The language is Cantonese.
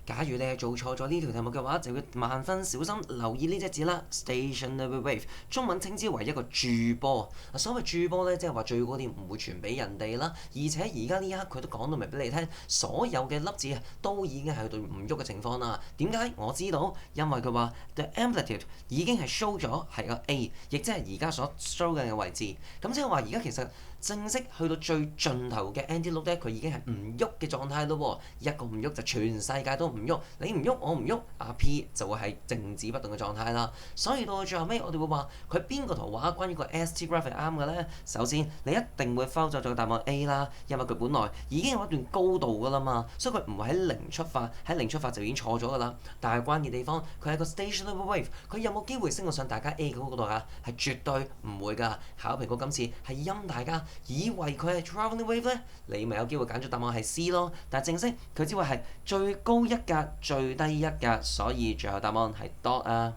假如你係做錯咗呢條題目嘅話，就要萬分小心留意呢隻字啦。Stationary wave 中文稱之為一個駐波。所謂駐波呢，即係話最高點唔會傳俾人哋啦，而且而家呢一刻佢都講到明俾你聽，所有嘅粒子都已經係去到唔喐嘅情況啦。點解？我知道，因為佢話 the amplitude 已經係 show 咗係個 A，亦即係而家所 show 緊嘅位置。咁即係話而家其實正式去到最盡頭嘅 anti-loop 咧，佢已經係唔喐嘅狀態咯喎。一個唔喐就全世界都唔喐，你唔喐我唔喐，阿 P 就會係靜止不動嘅狀態啦。所以到最後尾，我哋會話佢邊個圖畫關於個 ST graph 係啱嘅咧？首先你一定會 follow 咗個答案 A 啦，因為佢本來已經有一段高度噶啦嘛，所以佢唔會喺零出發，喺零出發就已經錯咗噶啦。但係關鍵地方，佢係個 stationary wave，佢有冇機會升到上大家 A 嗰度啊？係絕對唔會㗎。考評局今次係陰大家，以為佢係 travelling wave 咧，你咪有機會揀咗答案係 C 咯。但係正式佢只會係最高一格、最低一格，所以最後答案係 dot 啊。